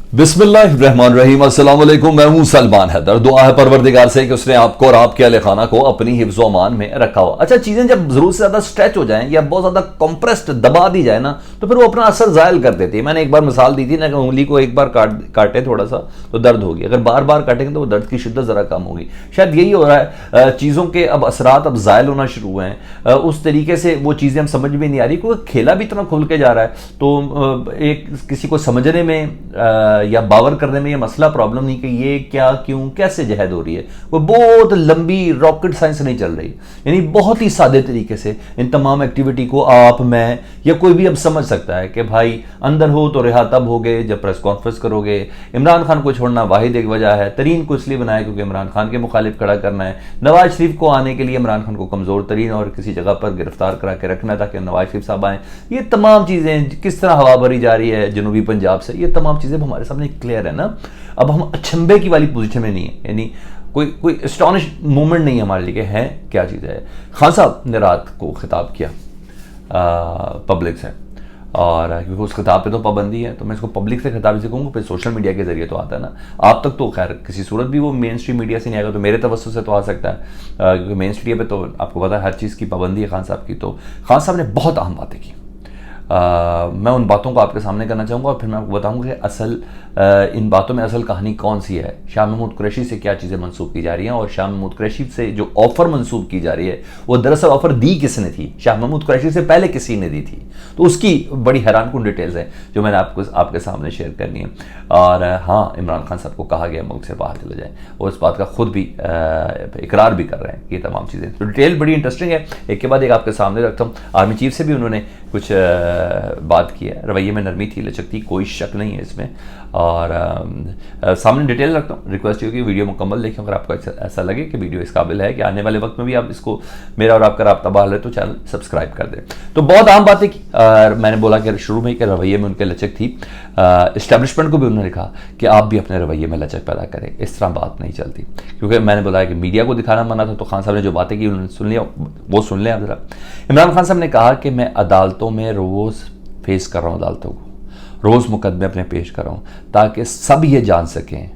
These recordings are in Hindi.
बिस्मिल्लाहिर्रहमानिर्रहीम, अस्सलाम वालेकुम। मैं हूं सलमान हैदर। दुआ है परवरदिगार से कि उसने आपको और आपके अहले खाना को अपनी हिफ्ज़ व अमान में रखा हो। अच्छा, चीज़ें जब ज़रूर से ज़्यादा स्ट्रेच हो जाएं या बहुत ज़्यादा कंप्रेस्ड दबा दी जाए ना, तो फिर वो अपना असर ज़ायल कर देती है। मैंने एक बार मिसाल दी थी ना कि उंगली को एक बार काटे थोड़ा सा तो दर्द होगी, अगर बार बार काटेंगे तो वो दर्द की शिद्दत ज़रा कम होगी। शायद यही हो रहा है, चीज़ों के अब असरात अब ज़ायल होना शुरू हुए हैं। उस तरीके से वो चीज़ें हम समझ में नहीं आ रही, क्योंकि खेला भी इतना खुल के जा रहा है। तो एक किसी को समझने में या बावर करने में ये मसला प्रॉब्लम नहीं कि ये क्या, क्यों, कैसे जहद हो रही है। वो बहुत लंबी रॉकेट साइंस नहीं चल रही, यानी बहुत ही सादे तरीके से इन तमाम एक्टिविटी को आप, मैं या कोई भी अब समझ सकता है कि भाई अंदर हो तो रिहा तब होगे जब प्रेस कॉन्फ्रेंस करोगे। इमरान खान को छोड़ना वाहिद एक वजह है। तरीन को इसलिए बनाया क्योंकि इमरान खान के मुखालिफ खड़ा करना है। नवाज शरीफ को आने के लिए इमरान खान को कमजोर तरीन और किसी जगह पर गिरफ्तार करा के रखना है ताकि नवाज शरीफ साहब आए। ये तमाम चीजें किस तरह हवा भरी जा रही है जनूबी पंजाब से, ये तमाम चीजें हमारे सामने क्लियर है ना। अब हम अचंभे की वाली पोजीशन में नहीं है, यानी कोई एस्टॉनिश मोमेंट नहीं है हमारे लिए है क्या चीज़ है। खान साहब ने रात को खिताब किया पब्लिक से, और क्योंकि उस खिताब पे तो पाबंदी है तो मैं इसको पब्लिक से खिताब से कहूँगा, फिर सोशल मीडिया के जरिए तो आता है ना। आप तक तो खैर किसी सूरत भी वो मेन स्ट्रीम मीडिया से नहीं आएगा, तो मेरे तवज्जुह से तो आ सकता है, क्योंकि मेन स्ट्रीम पे तो आपको पता है हर चीज़ की पाबंदी है खान साहब की। तो खान साहब ने बहुत अहम बातें की। मैं उन बातों को आपके सामने करना चाहूँगा और फिर मैं आपको बताऊँगा कि असल इन बातों में असल कहानी कौन सी है। शाह महमूद कुरैशी से क्या चीज़ें मंसूब की जा रही हैं, और शाह महमूद कुरैशी से जो ऑफ़र मंसूब की जा रही है वो दरअसल ऑफ़र दी किसने थी, शाह महमूद कुरैशी से पहले किसी ने दी थी। तो उसकी बड़ी हैरानकुन डिटेल्स हैं जो मैंने आपके सामने शेयर करनी है। और हाँ, इमरान खान साहब को कहा गया मुल्क से बाहर चले जाएँ, और इस बात का खुद भी इकरार भी कर रहे हैं। ये तमाम चीज़ें तो डिटेल बड़ी इंटरेस्टिंग है, एक के बाद एक आपके सामने रखता हूँ। आर्मी चीफ से भी उन्होंने कुछ बात की है, रवैये में नरमी थी, लचक थी, कोई शक नहीं है इसमें। और सामने डिटेल रखता हूँ। रिक्वेस्ट ये कि वीडियो मुकम्मल देखें, अगर आपको ऐसा लगे कि वीडियो इस काबिल है कि आने वाले वक्त में भी आप इसको मेरा और आपका राब्ता बहाल है तो चैनल सब्सक्राइब कर दें। तो बहुत आम बातें की, मैंने बोला कि शुरू में ही कि रवैये में उनके लचक थी। इस्टेब्लिशमेंट को भी उन्होंने कहा कि आप भी अपने रवैये में लचक पैदा करें, इस तरह बात नहीं चलती। क्योंकि मैंने बोला कि मीडिया को दिखाना मना था, तो खान साहब ने जो बातें की उन्होंने सुन लिया, वो सुन लें आप जरा। इमरान खान साहब ने कहा कि मैं अदालतों में रोज़ फेस कर रहा हूँ, अदालतों को रोज़ मुकदमे अपने पेश कर रहा हूँ, ताकि सब ये जान सकें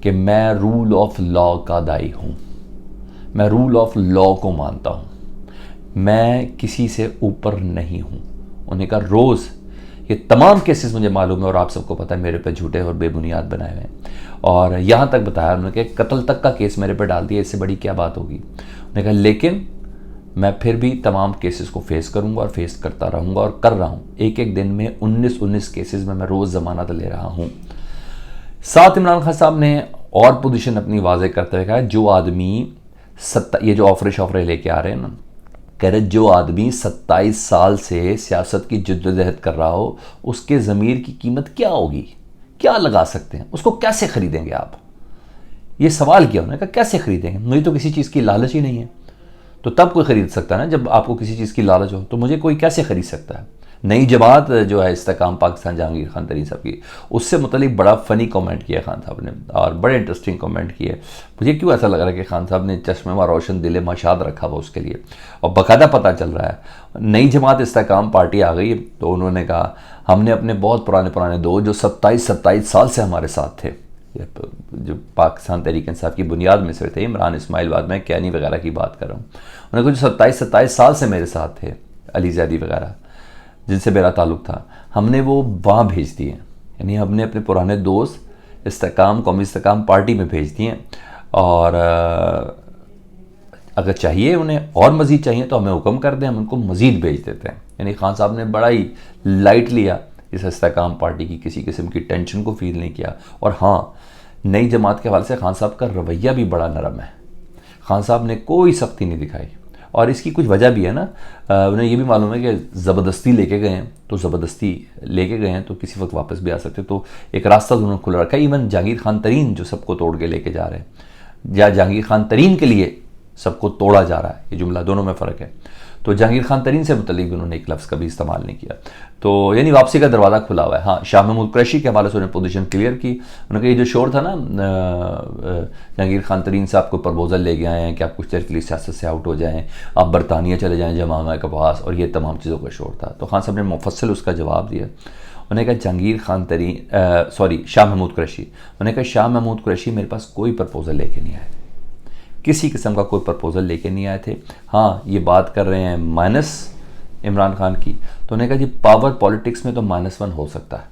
कि मैं रूल ऑफ लॉ का दाई हूँ, मैं रूल ऑफ लॉ को मानता हूँ, मैं किसी से ऊपर नहीं हूँ। उन्हें कहा रोज़ ये तमाम केसेस मुझे मालूम है और आप सबको पता है मेरे पे झूठे और बेबुनियाद बनाए हुए हैं, और यहाँ तक बताया उन्होंने कि कत्ल तक का केस मेरे पे डाल दिया, इससे बड़ी क्या बात होगी। उन्होंने कहा लेकिन मैं फिर भी तमाम केसेस को फेस करूंगा और फेस करता रहूंगा और कर रहा हूं। एक एक दिन में 19 केसेस में मैं रोज़ ज़मानत ले रहा हूं। साथ इमरान खान साहब ने और पोजीशन अपनी वाज़े करते हुए कहा जो आदमी ये जो ऑफरे शॉफरे लेके आ रहे हैं ना, कह रहे जो आदमी 27 साल से सियासत की जद्दोजहद कर रहा हो उसके ज़मीर की कीमत क्या होगी, क्या लगा सकते हैं, उसको कैसे ख़रीदेंगे आप। ये सवाल किया उन्होंने, कहा कैसे ख़रीदेंगे, मुझे तो किसी चीज़ की लालच ही नहीं है। तो तब कोई ख़रीद सकता है ना जब आपको किसी चीज़ की लालच हो, तो मुझे कोई कैसे ख़रीद सकता है। नई जमात जो है इस्तेकाम पाकिस्तान जहांगीर खान तरीन साहब की, उससे मुतलिक बड़ा फ़नी कमेंट किया खान साहब ने, और बड़े इंटरेस्टिंग कमेंट किए। मुझे क्यों ऐसा लग रहा है कि खान साहब ने चश्मे में रोशन दिले मशाद रखा हुआ उसके लिए, और बाकायदा पता चल रहा है नई जमात इस्तेकाम पार्टी आ गई। तो उन्होंने कहा हमने अपने बहुत पुराने दोस्त जो 27 साल से हमारे साथ थे, जो पाकिस्तान तहरीक इंसाफ की बुनियाद में से थे, इमरान इस्माइल, बाद में कैनी वगैरह की बात कर रहा हूँ, उन्होंने कुछ 27 साल से मेरे साथ थे, अली जैदी वगैरह जिनसे मेरा ताल्लुक़ था, हमने वो वहाँ भेज दिए। यानी हमने अपने पुराने दोस्त इस्तेकाम कौमी इस्तेकाम पार्टी में भेज दिए, और अगर चाहिए उन्हें और मज़ीद चाहिए तो हमें हुक्म कर दें, हम उनको मज़ीद भेज देते हैं। यानी खान साहब ने बड़ा ही लाइट लिया इस इस्तेकाम पार्टी की, किसी किस्म की टेंशन को फील नहीं किया। और हाँ, नई जमात के हवाले से खान साहब का रवैया भी बड़ा नरम है, खान साहब ने कोई सख्ती नहीं दिखाई, और इसकी कुछ वजह भी है ना। उन्हें ये भी मालूम है कि ज़बरदस्ती लेके गए हैं, तो ज़बरदस्ती लेके गए हैं तो किसी वक्त वापस भी आ सकते, तो एक रास्ता उन्होंने खुला रखा है। इवन जहांगीर खान तरीन जो सबको तोड़ के लेके जा रहे हैं, या जहांगीर खान तरीन के लिए सबको तोड़ा जा रहा है, ये जुमला दोनों में फ़र्क है। तो जहांगीर खान तरीन से मुतल्लिक भी उन्होंने एक लफ्ज़ कभी इस्तेमाल नहीं किया, तो यानी वापसी का दरवाज़ा खुला हुआ है। हाँ, शाह महमूद कुरैशी के हवाले से उन्होंने पोजीशन क्लियर की। उन्होंने ये जो शोर था ना, जहांगीर खान तरीन साहब को प्रपोजल ले गए हैं कि आप कुछ देर के लिए सियासत से आउट हो जाएं, आप बरतानिया चले जाएं जमामा के पास, और ये तमाम चीज़ों का शोर था। तो खान साहब ने मुफस्सल उसका जवाब दिया, उन्होंने कहा जहांगीर खान तरीन सॉरी शाह महमूद कुरैशी, उन्होंने कहा शाह महमूद कुरैशी मेरे पास कोई प्रपोज़ल लेके नहीं आए, किसी किस्म का कोई प्रपोज़ल लेके नहीं आए थे। हाँ, ये बात कर रहे हैं माइनस इमरान खान की, तो उन्होंने कहा जी पावर पॉलिटिक्स में तो -1 हो सकता है,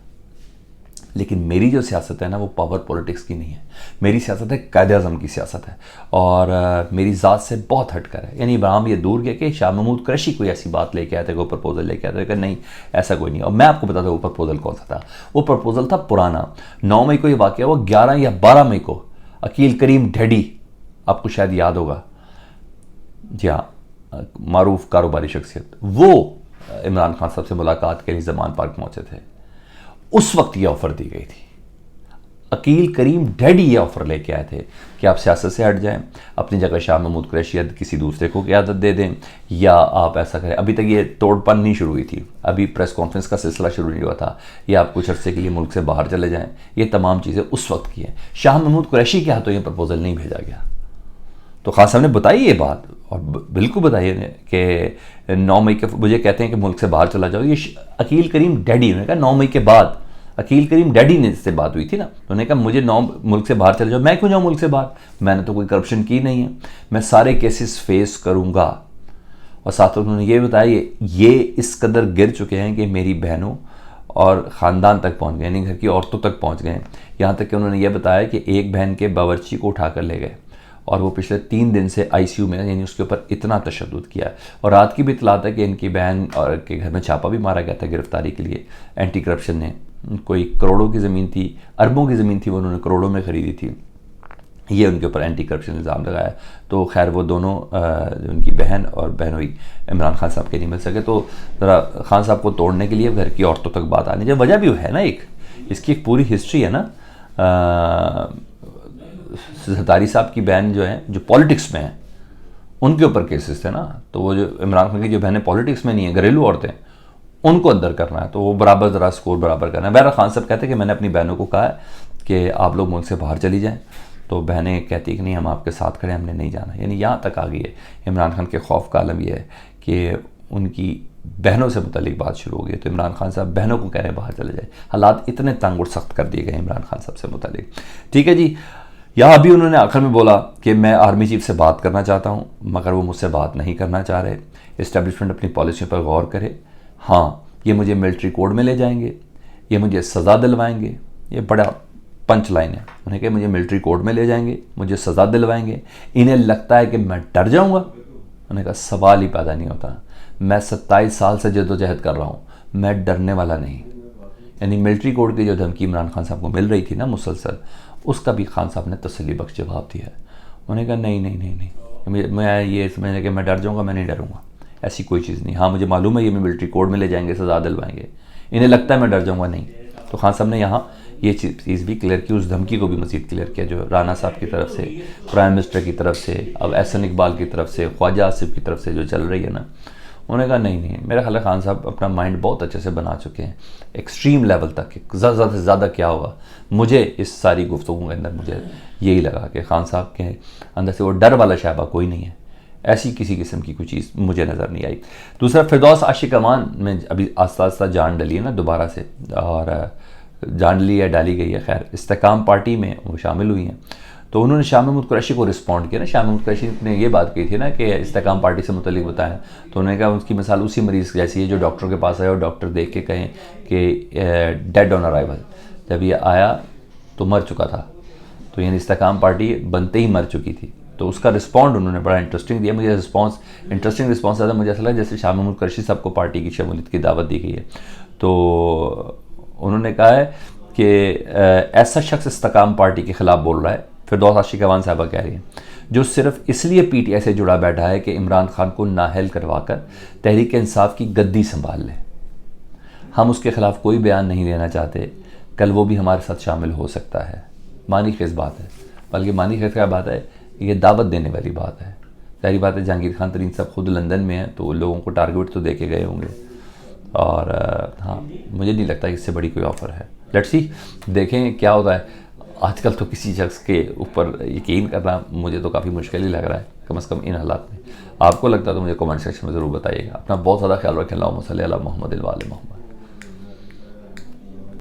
लेकिन मेरी जो सियासत है ना वो पावर पॉलिटिक्स की नहीं है, मेरी सियासत है कायद-ए-आज़म की सियासत है, और मेरी ज़ात से बहुत हटकर है। यानी इब्राहिम ये दूर गया कि शाह महमूद कुरैशी कोई ऐसी बात लेके आए थे, कोई प्रपोजल लेके आए थे, कि नहीं ऐसा कोई नहीं। और मैं आपको बताता हूँ वो प्रपोजल कौन सा था। वो प्रपोजल था पुराना, 9 मई को ये वाक़या हुआ, 11 या 12 मई को अकील करीम ढेडी, आपको शायद याद होगा, जी हाँ, मारूफ कारोबारी शख्सियत, वो इमरान खान साहब से मुलाकात के लिए ज़मान पार्क पहुँचे थे। उस वक्त ये ऑफ़र दी गई थी, अकील करीम डैडी ये ऑफ़र लेके आए थे कि आप सियासत से हट जाएं, अपनी जगह शाह महमूद कुरैशी किसी दूसरे को क़यादत दे दें, या आप ऐसा करें। अभी तक ये तोड़पन नहीं शुरू हुई थी, अभी प्रेस कॉन्फ्रेंस का सिलसिला शुरू नहीं हुआ था, या आप कुछ अरसे के लिए मुल्क से बाहर चले जाएं। ये तमाम चीज़ें उस वक्त की हैं। शाह महमूद कुरैशी के हाथों ये प्रपोजल नहीं भेजा गया। तो खान साहब ने बताई ये बात, और बिल्कुल बताइए कि 9 मई के मुझे कहते हैं कि मुल्क से बाहर चला जाओ। ये अकील करीम डैडी ने कहा 9 मई के बाद, अकील करीम डैडी ने इससे बात हुई थी ना, तो उन्होंने कहा मुझे मुल्क से बाहर चले जाओ। मैं क्यों जाऊँ मुल्क से बाहर, मैंने तो कोई करप्शन की नहीं है, मैं सारे केसेस फेस करूँगा। और साथ में उन्होंने ये बताया ये इस कदर गिर चुके हैं कि मेरी बहनों और ख़ानदान तक पहुँच गए, यानी घर की औरतों तक पहुँच गए। यहाँ तक कि उन्होंने ये बताया कि एक बहन के बावर्ची को उठा कर ले गए, और वो पिछले 3 दिन से ICU में, यानी उसके ऊपर इतना तशद्दुद किया है। और रात की भी इतलात है कि इनकी बहन और के घर में छापा भी मारा गया था गिरफ्तारी के लिए एंटी करप्शन ने। कोई करोड़ों की ज़मीन थी, अरबों की ज़मीन थी, वो उन्होंने करोड़ों में ख़रीदी थी, ये उनके ऊपर एंटी करप्शन इल्ज़ाम लगाया। तो खैर वो दोनों उनकी बहन और बहनोई इमरान खान साहब के नहीं मिल सके। तो ज़रा खान साहब को तोड़ने के लिए घर की औरतों तक बात आनी चाहिए। वजह भी है ना, इसकी एक पूरी हिस्ट्री है ना। ज़रदारी साहब की बहन जो है, जो पॉलिटिक्स में है, उनके ऊपर केसेस थे ना। तो वो जो इमरान खान की जो बहनें पॉलिटिक्स में नहीं है, घरेलू औरतें, उनको अंदर करना है, तो वो बराबर ज़रा स्कोर बराबर करना है। बहरहाल खान साहब कहते हैं कि मैंने अपनी बहनों को कहा है कि आप लोग मुल्क से बाहर चली जाएं, तो बहनें कहती कि नहीं हम आपके साथ खड़े, हमने नहीं जाना। यानी यहाँ तक आ गई है। इमरान खान के खौफ का आलम यह है कि उनकी बहनों से मुतालिक बात शुरू हो गई, तो इमरान खान साहब बहनों को कह रहे हैं बाहर चले जाए। हालात इतने तंग और सख्त कर दिए गए इमरान खान साहब से मुतालिक। ठीक है जी, यहाँ अभी उन्होंने आखिर में बोला कि मैं आर्मी चीफ से बात करना चाहता हूँ, मगर वो मुझसे बात नहीं करना चाह रहे। इस्टेब्लिशमेंट अपनी पॉलिसियों पर गौर करे। हाँ, ये मुझे मिलिट्री कोड में ले जाएंगे, ये मुझे सज़ा दिलवाएंगे। ये बड़ा पंच लाइन है। उन्हें कहा मुझे मिलिट्री कोड में ले जाएंगे, मुझे सज़ा दिलवाएंगे। इन्हें लगता है कि मैं डर जाऊँगा। उन्होंने कहा सवाल ही पैदा नहीं होता। मैं 27 साल से जद्दोजहद कर रहा हूँ, मैं डरने वाला नहीं। यानी मिलिट्री कोड की जो धमकी इमरान खान साहब को मिल रही थी ना मुसलसल, उसका भी खान साहब ने तसल्ली बख्श जवाब दिया है। उन्होंने कहा नहीं नहीं नहीं नहीं, मैं ये समझने कि मैं डर जाऊँगा, मैं नहीं डरूँगा, ऐसी कोई चीज़ नहीं। हाँ, मुझे मालूम है ये मैं मिलिट्री कोड में ले जाएंगे, सज़ा दिलवाएंगे। इन्हें लगता है मैं डर जाऊँगा, नहीं। तो खान साहब ने यहाँ ये चीज़ भी क्लियर की, उस धमकी को भी मज़ीद क्लियर किया जो राना साहब की तरफ से, प्राइम मिनिस्टर की तरफ से, अब एहसन इकबाल की तरफ से, ख्वाजा आसिफ की तरफ से जो चल रही है ना। उन्होंने कहा नहीं नहीं, मेरा ख्याल है खान साहब अपना माइंड बहुत अच्छे से बना चुके हैं, एक्सट्रीम लेवल तक। ज़्यादा से ज़्यादा क्या होगा, मुझे इस सारी गुफ्तगू के अंदर मुझे यही लगा कि खान साहब के अंदर से वो डर वाला शैबा कोई नहीं है, ऐसी किसी किस्म की कोई चीज़ मुझे नज़र नहीं आई। दूसरा, फिरदौस आशिक अमान में अभी आस्ता आस्ता जान डली है ना दोबारा से, और जान ली है, डाली गई है। खैर, इस्तेकाम पार्टी में वो शामिल हुई हैं। तो उन्होंने शाह महमूद कुरैशी को रिस्पॉन्ड किया ना। शाह महमूद कुरैशी ने ये बात कही थी ना कि इस्तेकाम पार्टी से मुतल्लिक बताया, तो उन्होंने कहा उसकी मिसाल उसी मरीज़ जैसी है जो डॉक्टर के पास आया और डॉक्टर देख के कहें कि डेड ऑन अराइवल, जब ये आया तो मर चुका था। तो यानी इस्तेकाम पार्टी बनते ही मर चुकी थी। तो उसका रिस्पॉन्ड उन्होंने बड़ा इंटरेस्टिंग दिया। मुझे इंटरेस्टिंग रिस्पॉन्स ज़्यादा मुझे ऐसा लगा जैसे शाह महमूद कुरैशी साहब को पार्टी की शमूलियत की दावत दी गई है। तो उन्होंने कहा है कि ऐसा शख्स इस्तेकाम पार्टी के ख़िलाफ़ बोल रहा है, फिरदौस आशिक अमान साहबा कह रही हैं, जो सिर्फ इसलिए PTI से जुड़ा बैठा है कि इमरान खान को नाअहल करवाकर तहरीक इंसाफ की गद्दी संभाल ले। हम उसके ख़िलाफ़ कोई बयान नहीं देना चाहते, कल वो भी हमारे साथ शामिल हो सकता है। मानी खेज़ बात है, बल्कि मानी खेज़ क्या बात है, ये दावत देने वाली बात है। सारी बात है, जहांगीर खान तरीन साहब खुद लंदन में हैं, तो लोगों को टारगेट तो दे के गए होंगे। और हाँ, मुझे नहीं लगता इससे बड़ी कोई ऑफ़र है। लेट्स सी, देखें क्या होता है। आजकल तो किसी शख्स के ऊपर यकीन करना मुझे तो काफ़ी मुश्किल ही लग रहा है, कम से कम इन हालात में। आपको लगता है तो मुझे कमेंट सेक्शन में ज़रूर बताइएगा। अपना बहुत ज़्यादा ख्याल रखें। अल्लाहुम्मा सल्ली अला मुहम्मद व आले मुहम्मद।